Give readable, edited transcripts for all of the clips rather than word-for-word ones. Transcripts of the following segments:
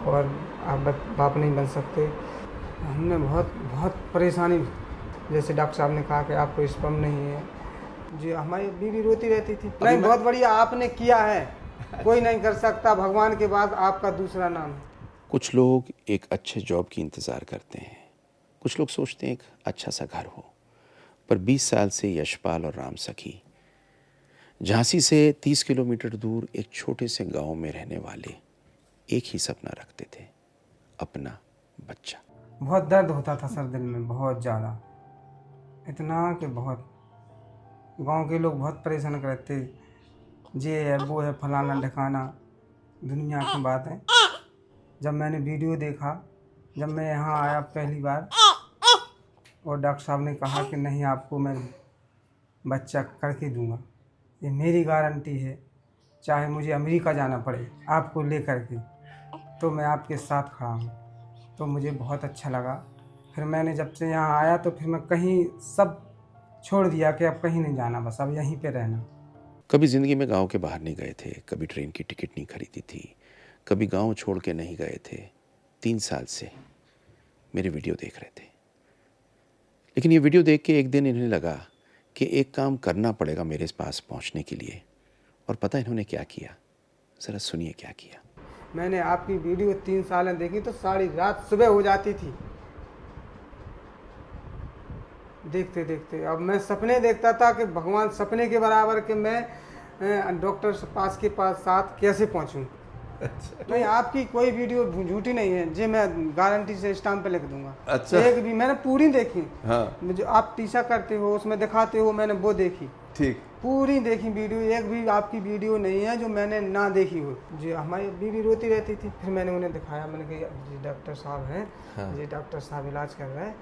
और आप बाप नहीं बन सकते। हमने बहुत बहुत परेशानी, जैसे डॉक्टर साहब ने कहा कि आपको स्पर्म नहीं है। जी, हमारी बीवी रोती रहती थी। नहीं, बहुत बढ़िया आपने किया है, कोई नहीं कर सकता, भगवान के बाद आपका दूसरा नाम है। कुछ लोग एक अच्छे जॉब की इंतज़ार करते हैं, कुछ लोग सोचते हैं एक अच्छा सा घर हो, पर 20 साल से यशपाल और राम सखी झांसी से 30 किलोमीटर दूर एक छोटे से गांव में रहने वाले एक ही सपना रखते थे, अपना बच्चा। बहुत दर्द होता था सर दिल में, बहुत ज़्यादा, इतना कि बहुत। गांव के लोग बहुत परेशान करते, ये है वो है फलाना ढकाना, दुनिया की बात है। जब मैंने वीडियो देखा, जब मैं यहाँ आया पहली बार, और डॉक्टर साहब ने कहा कि नहीं आपको मैं बच्चा करके दूंगा, ये मेरी गारंटी है, चाहे मुझे अमेरिका जाना पड़े आपको लेकर के, तो मैं आपके साथ खड़ा हूँ। तो मुझे बहुत अच्छा लगा। फिर मैंने जब से यहाँ आया तो फिर मैं कहीं सब छोड़ दिया कि अब कहीं नहीं जाना, बस अब यहीं पे रहना। कभी ज़िंदगी में गांव के बाहर नहीं गए थे, कभी ट्रेन की टिकट नहीं खरीदी थी, कभी गांव छोड़ के नहीं गए थे। 3 साल से मेरे वीडियो देख रहे थे, लेकिन ये वीडियो देख के एक दिन इन्हें लगा कि एक काम करना पड़ेगा मेरे पास पहुंचने के लिए। और पता इन्होंने क्या किया? ज़रा सुनिए क्या किया। मैंने आपकी वीडियो 3 साल देखी तो सारी रात सुबह हो जाती थी देखते देखते। अब मैं सपने देखता था कि भगवान सपने के बराबर कि मैं डॉक्टर के पास साथ कैसे पहुंचूं। अच्छा। नहीं, आपकी कोई वीडियो झूठी नहीं है जी, मैं गारंटी से स्टाम्प पे लिख दूंगा। अच्छा। एक भी मैंने पूरी देखी। हाँ। जो आप टीसा करते हो उसमें दिखाते हो, मैंने वो देखी, ठीक। पूरी देखी वीडियो। एक भी आपकी वीडियो नहीं है जो मैंने ना देखी हो। जी, हमारी बीवी रोती रहती थी। फिर मैंने उन्हें दिखाया, मैंने कहा जी डॉक्टर साहब हैं। हाँ। जी डॉक्टर साहब इलाज कर रहे हैं।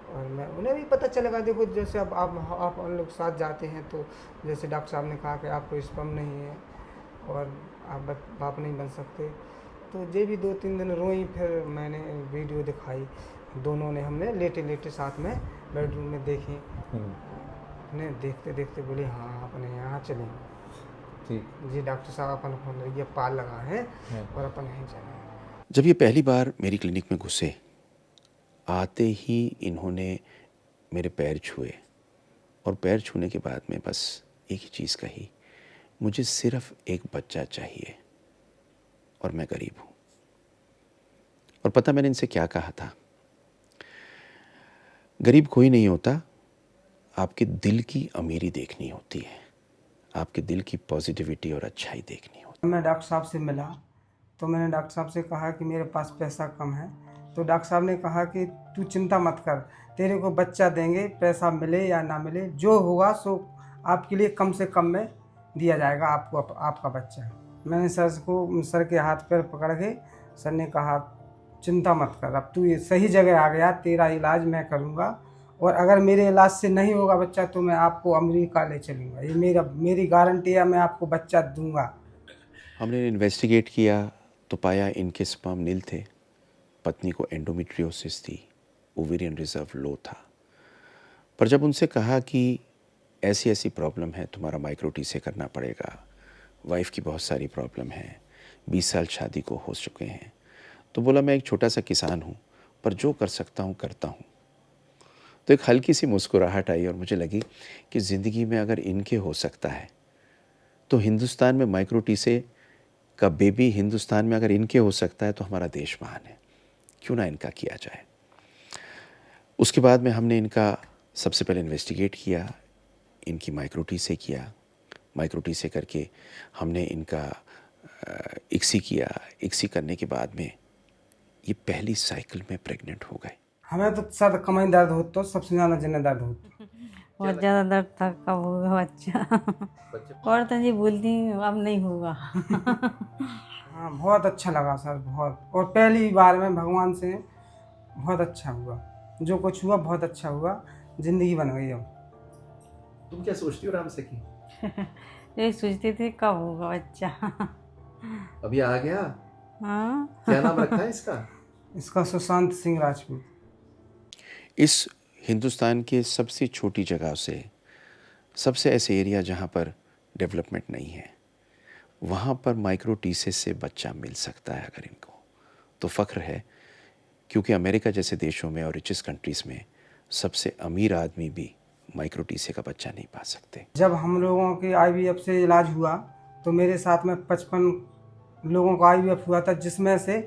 और मैं उन्हें भी पता चलेगा, देखो जैसे अब आप उन लोग साथ जाते हैं तो जैसे डॉक्टर साहब ने कहा कि आपको स्पर्म नहीं है और आप बाप नहीं बन सकते। तो ये भी 2-3 दिन रोई। फिर मैंने वीडियो दिखाई, दोनों ने हमने लेटे लेटे साथ में बेडरूम में देखी। अपने देखते देखते बोले हाँ अपने यहाँ चलेंगे। ठीक। जी डॉक्टर साहब अपन ये पाल लगा है और अपन यहीं चलेंगे। जब ये पहली बार मेरी क्लिनिक में घुसे, आते ही इन्होंने मेरे पैर छुए और पैर छूने के बाद में बस एक ही चीज़ कही, मुझे सिर्फ एक बच्चा चाहिए और मैं गरीब हूँ। और पता मैंने इनसे क्या कहा था? गरीब कोई नहीं होता, आपके दिल की अमीरी देखनी होती है, आपके दिल की पॉजिटिविटी और अच्छाई देखनी होती है। मैं डॉक्टर साहब से मिला तो मैंने डॉक्टर साहब से कहा कि मेरे पास पैसा कम है। तो डॉक्टर साहब ने कहा कि तू चिंता मत कर, तेरे को बच्चा देंगे, पैसा मिले या ना मिले जो होगा सो आपके लिए कम से कम में दिया जाएगा, आपको आपका बच्चा। मैंने सर के हाथ पैर पकड़ के सर ने कहा चिंता मत कर, अब तू ये सही जगह आ गया, तेरा इलाज मैं करूँगा और अगर मेरे इलाज से नहीं होगा बच्चा तो मैं आपको अमेरिका ले चलूँगा, ये मेरी गारंटी है, मैं आपको बच्चा दूँगा। हमने इन्वेस्टिगेट किया तो पाया इनके स्पर्म नील थे, पत्नी को एंडोमेट्रियोसिस थी, ओवेरियन रिजर्व लो था। पर जब उनसे कहा कि ऐसी ऐसी प्रॉब्लम है, तुम्हारा माइक्रो से करना पड़ेगा, वाइफ की बहुत सारी प्रॉब्लम है, 20 साल शादी को हो चुके हैं, तो बोला मैं एक छोटा सा किसान हूँ, पर जो कर सकता हूँ करता हूँ। तो एक हल्की सी मुस्कुराहट आई और मुझे लगी कि ज़िंदगी में अगर इनके हो सकता है तो हिंदुस्तान में माइक्रो से का बेबी हिंदुस्तान में अगर इनके हो सकता है तो हमारा देश महान है, क्यों ना इनका किया जाए। उसके बाद में हमने इनका सबसे पहले इन्वेस्टिगेट किया, इनकी माइक्रो से किया, माइक्रो से करके हमने इनका इक्सी किया, इक्सी करने के बाद में ये पहली साइकिल में प्रेग्नेंट हो गए। हमें तो सर कम ही दर्द हो तो सबसे ज़्यादा जिन्हें दर्द हो बहुत ज़्यादा दर्द था, कब होगा बच्चा। और तो जी बोलती हूँ, अब नहीं होगा। हाँ बहुत अच्छा लगा सर, बहुत। और पहली बार में भगवान से बहुत अच्छा हुआ, जो कुछ हुआ बहुत अच्छा हुआ, ज़िंदगी बन गई अब। तुम क्या सोचती हो राम सखी? यही सोचते थे कब होगा बच्चा। अभी आ गया। हाँ। क्या नाम रखा है इसका? इसका सुशांत सिंह राजपूत। इस हिंदुस्तान के सबसे छोटी जगह से, सबसे ऐसे एरिया जहाँ पर डेवलपमेंट नहीं है, वहाँ पर माइक्रो से बच्चा मिल सकता है अगर इनको, तो फ़ख्र है, क्योंकि अमेरिका जैसे देशों में और रिचेस्ट कंट्रीज़ में सबसे अमीर आदमी भी माइक्रो टीसे का बच्चा नहीं पा सकते। जब हम लोगों के आईवीएफ से इलाज हुआ तो मेरे साथ में 55 लोगों का आईवीएफ हुआ था, जिसमें से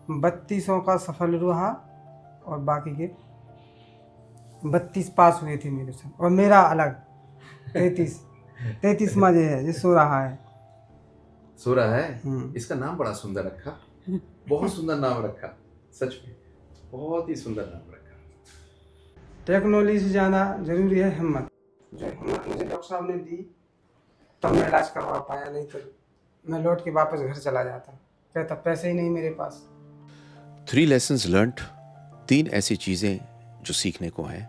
32 का सफल रहा और बाकी के 32 पास हुए थे मेरे से, और मेरा अलग 33 मजे है, ये सो रहा है। सो रहा है। इसका नाम बड़ा सुंदर रखा, बहुत सुंदर नाम रखा, सच में बहुत ही सुंदर नाम रखा। टेक्नोलॉजी से ज़्यादा ज़रूरी है हिम्मत। जो हिम्मत मुझे डॉक्टर साहब ने दी तब मैं इलाज करवा पाया, नहीं तो मैं लौट के वापस घर चला जाता। कहता पैसे ही नहीं मेरे पास। 3 लेसन्स लर्नड, 3 ऐसी चीज़ें जो सीखने को हैं।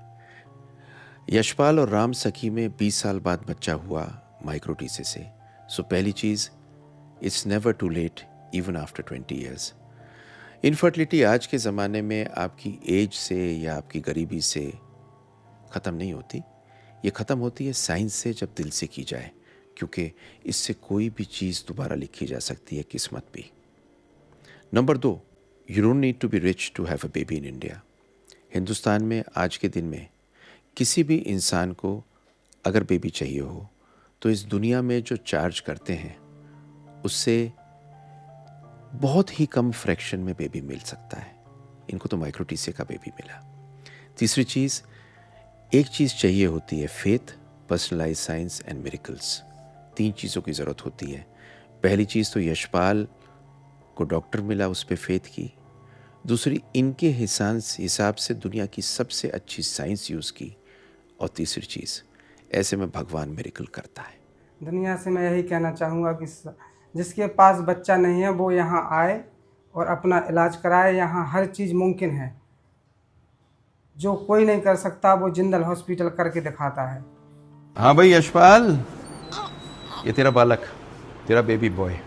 यशपाल और राम सखी में 20 साल बाद बच्चा हुआ माइक्रो टीसे से। सो पहली चीज़, it's never too late even after 20 years. Infertility आज के ज़माने में आपकी एज से या आपकी गरीबी से ख़त्म नहीं होती, ये ख़त्म होती है साइंस से, जब दिल से की जाए, क्योंकि इससे कोई भी चीज़ दोबारा लिखी जा सकती है, किस्मत भी। Number 2, you don't need to be rich to have a baby in India. Hindustan में आज के दिन में किसी भी इंसान को अगर बेबी चाहिए हो तो इस दुनिया में जो चार्ज करते हैं उससे बहुत ही कम फ्रैक्शन में बेबी मिल सकता है। इनको तो माइक्रो टीसे का बेबी मिला। तीसरी चीज़, एक चीज़ चाहिए होती है, faith, personalise science and miracles. 3 चीज़ों की ज़रूरत होती है। पहली चीज़ तो यशपाल को डॉक्टर मिला, उस पर फेथ की। दूसरी, इनके हिसाब से दुनिया की सबसे अच्छी साइंस यूज़ की। और तीसरी चीज़, ऐसे में भगवान मिरेकल करता है। दुनिया से मैं यही कहना चाहूँगा कि जिसके पास बच्चा नहीं है वो यहाँ आए और अपना इलाज कराए। यहाँ हर चीज़ मुमकिन है। जो कोई नहीं कर सकता वो जिंदल हॉस्पिटल करके दिखाता है। हाँ भाई यशपाल, ये तेरा बालक, तेरा बेबी बॉय।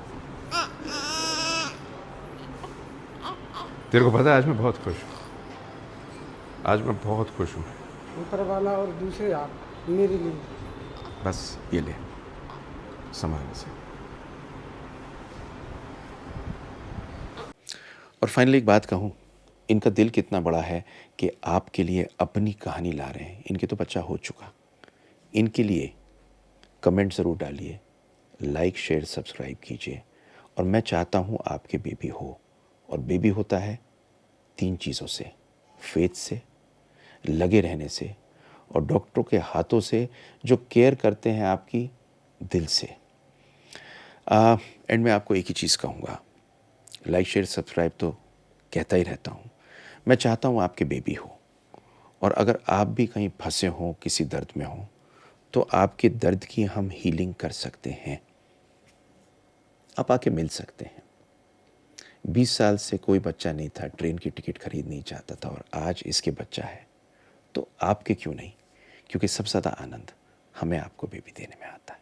तेरे को पता है आज मैं बहुत खुश हूँ। आज मैं बहुत खुश हूँ। ऊपर वाला और दूसरे आप मेरे लिए। बस ये ले, संभाल से। और फाइनली एक बात कहूँ, इनका दिल कितना बड़ा है कि आपके लिए अपनी कहानी ला रहे हैं। इनके तो बच्चा हो चुका। इनके लिए कमेंट ज़रूर डालिए, लाइक शेयर सब्सक्राइब कीजिए। और मैं चाहता हूँ आपके बेबी हो। और बेबी होता है 3 चीज़ों से, फेथ से, लगे रहने से, और डॉक्टरों के हाथों से जो केयर करते हैं आपकी, दिल से। एंड में आपको एक ही चीज़ कहूँगा, लाइक शेयर सब्सक्राइब तो कहता ही रहता हूँ। मैं चाहता हूँ आपके बेबी हो। और अगर आप भी कहीं फंसे हों, किसी दर्द में हों, तो आपके दर्द की हम हीलिंग कर सकते हैं। आप आके मिल सकते हैं। 20 साल से कोई बच्चा नहीं था, ट्रेन की टिकट खरीद नहीं चाहता था, और आज इसके बच्चा है। तो आपके क्यों नहीं? क्योंकि सबसे ज़्यादा आनंद हमें आपको बेबी देने में आता है।